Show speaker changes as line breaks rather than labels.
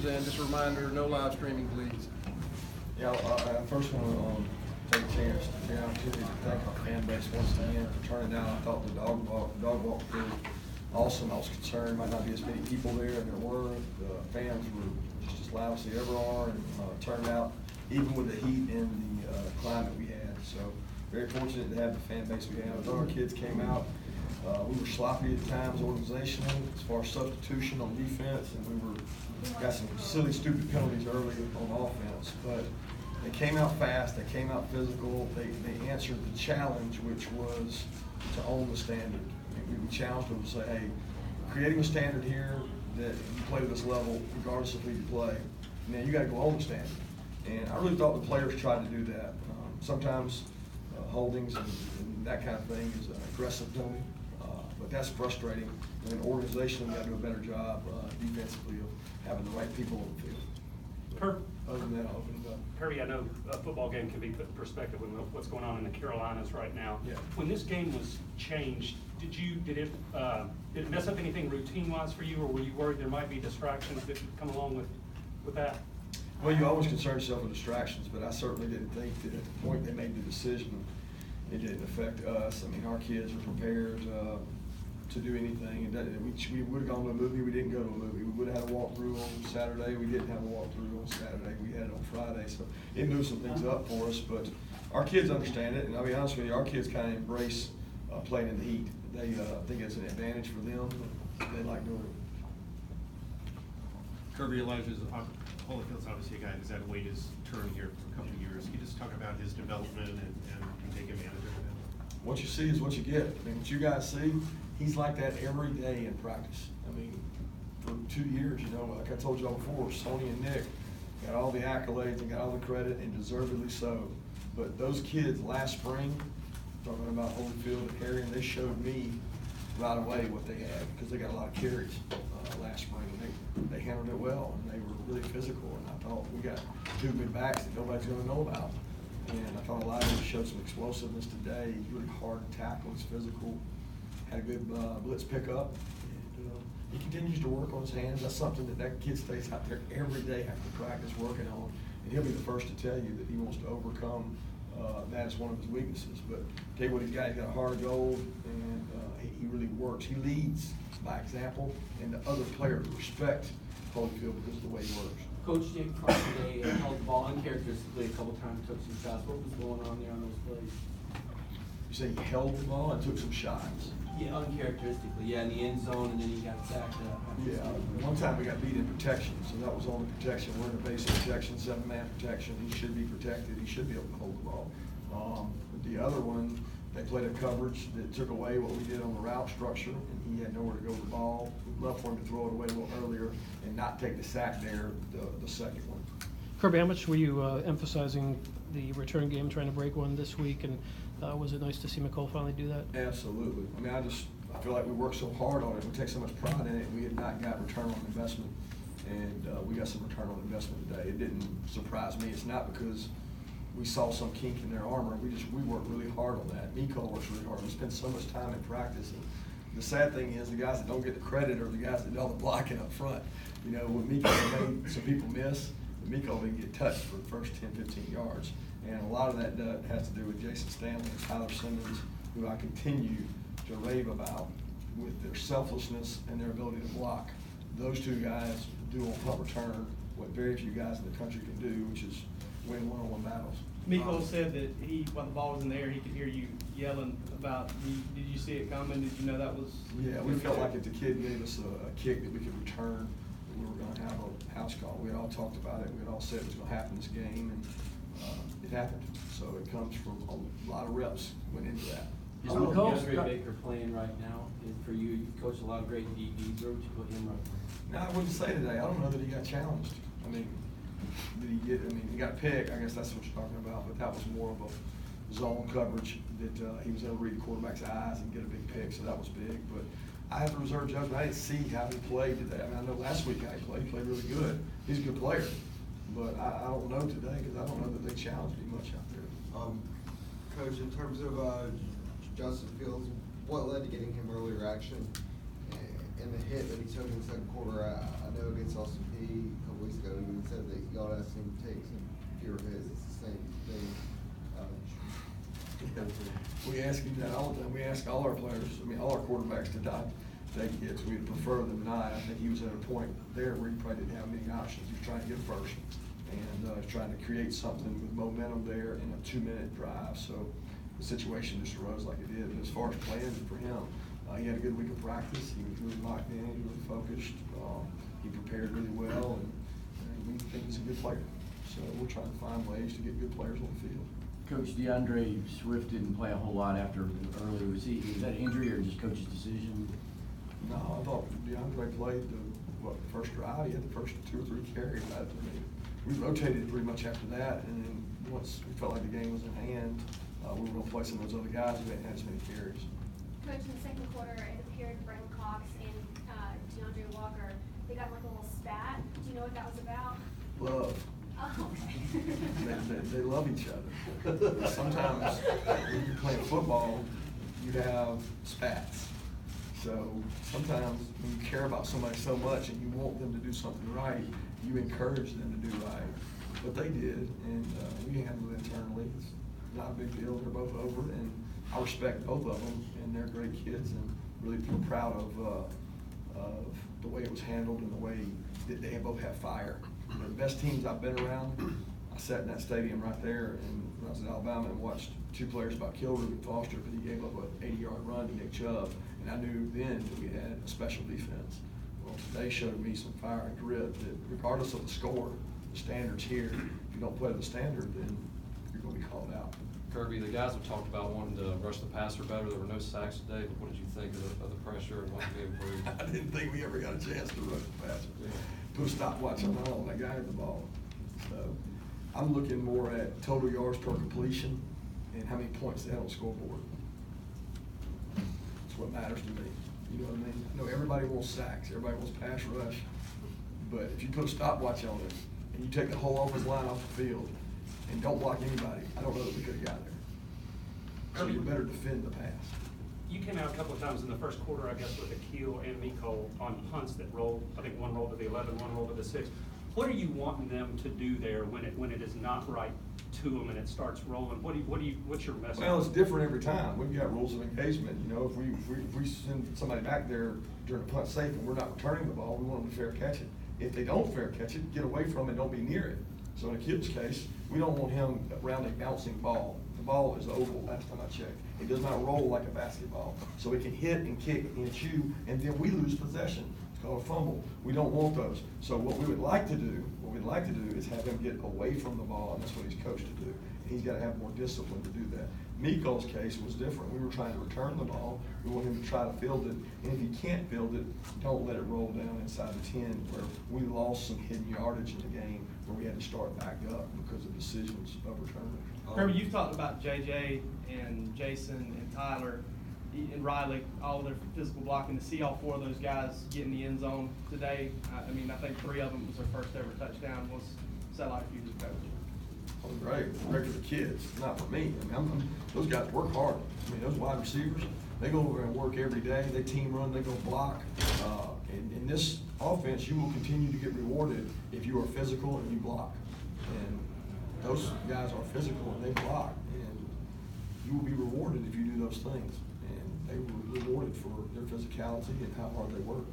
and just a reminder, no live streaming, please.
Yeah, I first want to take a chance to be opportunity to thank our fan base once again for turning out. I thought the dog walk was awesome. I was concerned might not be as many people there, and there were. The fans were just as loud as they ever are, and turned out even with the heat and the climate we had. So very fortunate to have the fan base we have. Our kids came out. We were sloppy at times organizationally as far as substitution on defense, and we got some silly, stupid penalties early on offense. But they came out fast. They came out physical. They answered the challenge, which was to own the standard. We challenged them to say, hey, creating a standard here that you play to this level, regardless of who you play. Now you got to go own the standard. And I really thought the players tried to do that. Sometimes holdings and that kind of thing is an aggressive penalty. But that's frustrating. And then organizationally, we got to do a better job defensively of having the right people on the field. Other than that, I'll open it up.
Kirby, I know a football game can be put in perspective with what's going on in the Carolinas right now.
Yeah.
When this game was changed, did it mess up anything routine-wise for you, or were you worried there might be distractions that could come along with that?
Well, you always concern yourself with distractions, but I certainly didn't think that at the point they made the decision, it didn't affect us. I mean, our kids were prepared to do anything. We would have gone to a movie. We didn't go to a movie. We would have had a walkthrough on Saturday. We didn't have a walkthrough on Saturday. We had it on Friday. So it moved some things up for us. But our kids understand it, and I'll be honest with you, our kids kind of embrace playing in the heat. They think it's an advantage for them. They like doing it.
Kirby, Holyfield's obviously a guy who's had to wait his turn here for a couple of years. Can you just talk about his development and take advantage of it?
What you see is what you get. I mean, what you guys see, he's like that every day in practice. I mean, for 2 years, you know, like I told y'all before, Sony and Nick got all the accolades and got all the credit, and deservedly so. But those kids last spring, talking about Holyfield and Harry, and they showed me right away what they had, because they got a lot of carries last spring. They handled it well, and they were really physical. And I thought we got 2 good backs that nobody's going to know about. And I thought Elijah showed some explosiveness today. He's really hard to tackle. He's physical. Had a good blitz pickup. And he continues to work on his hands. That's something that kid stays out there every day after practice working on. And he'll be the first to tell you that he wants to overcome that as one of his weaknesses. But tell you what he's got a heart of gold, and he really works. He leads by example, and the other players respect Holyfield because of the way he works.
Coach Jake Clark today held the ball uncharacteristically a couple times, took some shots. What was going on there on those plays?
You say he held the ball and took some shots?
Yeah, uncharacteristically. Yeah, in the end zone, and then he got sacked.
Yeah, one time we got beat in protection, so that was on the protection. We're in a basic protection, 7-man protection. He should be protected. He should be able to hold the ball. The other one, they played a coverage that took away what we did on the route structure, and he had nowhere to go with the ball. We'd love for him to throw it away a little earlier and not take the sack there, the second one.
Kirby, how much were you emphasizing the return game, trying to break one this week, and was it nice to see McCall finally do that?
Absolutely. I mean, I feel like we worked so hard on it. We take so much pride in it. We had not got return on investment, and we got some return on investment today. It didn't surprise me. It's not because we saw some kink in their armor. We worked really hard on that. Miko works really hard. We spend so much time in practice. And the sad thing is the guys that don't get the credit are the guys that do all the blocking up front. You know, with Miko, made some people miss. Miko didn't get touched for the first 10, 15 yards. And a lot of that has to do with Jason Stanley and Tyler Simmons, who I continue to rave about with their selflessness and their ability to block. Those 2 guys do on punt return what very few guys in the country can do, which is win one-on-one battles.
Miko said that while the ball was in the air, he could hear you yelling about, did you see it coming? Did you know that was?
Yeah, we felt like if the kid gave us a kick that we could return, we were going to have a house call. We had all talked about it. We had all said it was going to happen this game, and it happened. So it comes from a lot of reps went into that.
DeAndre Baker playing right now for you. You've coached a lot of great DBs. Where would you put him right now?
No, I wouldn't say today. I don't know that he got challenged. I mean, he got a pick. I guess that's what you're talking about. But that was more of a zone coverage that he was able to read the quarterback's eyes and get a big pick. So that was big. But I have to reserve judgment. I didn't see how he played today. I mean, I know last week how he played. He played really good. He's a good player. But I don't know today because I don't know that they challenged him much out there.
Coach, in terms of Justin Fields, what led to getting him earlier action and the hit that he took in the second quarter? I know against Austin Peay a couple weeks ago, y'all asked him to take some fewer hits, it's the same thing.
We ask him that all the time. We ask all our players, I mean, all our quarterbacks to not take hits. We'd prefer them not. I think he was at a point there where he probably didn't have many options. He was trying to get first and trying to create something with momentum there in a 2-minute drive. So the situation just arose like it did. But as far as playing for him, he had a good week of practice. He was really locked in. He was really focused. He prepared really well, and we think he's a good player. So we're trying to find ways to get good players on the field.
Coach, DeAndre Swift didn't play a whole lot after earlier. Was that an injury or just coach's decision?
No, I thought DeAndre played the first drive. He had the first 2 or 3 carries. We rotated pretty much after that, and then once we felt like the game was in hand, we were going to play some of those other guys who hadn't had as many carries.
Coach, in the second quarter, it appeared Brenton Cox and DeAndre Walker, they got like a little spat. Do you know what that was about?
Love.
Oh, okay.
They love each other. Sometimes when you're playing football, you have spats. So sometimes when you care about somebody so much and you want them to do something right, you encourage them to do right. But they did, and we handled it internally. It's not a big deal. They're both over, and I respect both of them, and they're great kids, and really feel proud of the way it was handled and the way that they both have fire. The best teams I've been around, I sat in that stadium right there and when I was in Alabama and watched 2 players about kill Reuben Foster because he gave up an 80-yard run to Nick Chubb, and I knew then that we had a special defense. Well, today showed me some fire and grit that regardless of the score, the standard's here. If you don't play the standard, then you're going to be called out.
Kirby, the guys have talked about wanting to rush the passer better. There were no sacks today, but what did you think of the pressure and what could be improved?
I didn't think we ever got a chance to rush the passer. Put a stopwatch on that guy had the ball. So I'm looking more at total yards per completion and how many points they had on the scoreboard. That's what matters to me. You know what I mean? I know everybody wants sacks, everybody wants pass rush, but if you put a stopwatch on it and you take the whole offensive line off the field and don't block anybody, I don't know that we could have got there. So you better defend the pass.
You came out a couple of times in the first quarter, I guess, with Akil and Miko on punts that rolled. I think one rolled to the 11, one rolled to the 6. What are you wanting them to do there when it is not right to them and it starts rolling? What's your message?
Well, it's different every time. We've got rules of engagement. You know, if we send somebody back there during a punt safe and we're not returning the ball, we want them to fair catch it. If they don't fair catch it, get away from it, don't be near it. So in Akil's case, we don't want him around a bouncing ball. The ball is oval last time I checked. It does not roll like a basketball. So it can hit and kick and chew, and then we lose possession. It's called a fumble. We don't want those. So what we would like to do, is have him get away from the ball, and that's what he's coached to do. And he's got to have more discipline to do that. Miko's case was different. We were trying to return the ball. We want him to try to field it, and if he can't field it, don't let it roll down inside the 10, where we lost some hidden yardage in the game where we had to start back up because of decisions of returning.
Kirby, you've talked about JJ and Jason and Tyler and Riley, all their physical blocking. To see all 4 of those guys get in the end zone today, I mean, I think 3 of them was their first ever touchdown. What's that like for you as a coach?
Oh, great. Great for the kids, not for me. I mean, those guys work hard. I mean, those wide receivers, they go over and work every day. They team run, they go block. And in this offense, you will continue to get rewarded if you are physical and you block. And those guys are physical and they block. And you will be rewarded if you do those things. And they were rewarded for their physicality and how hard they work.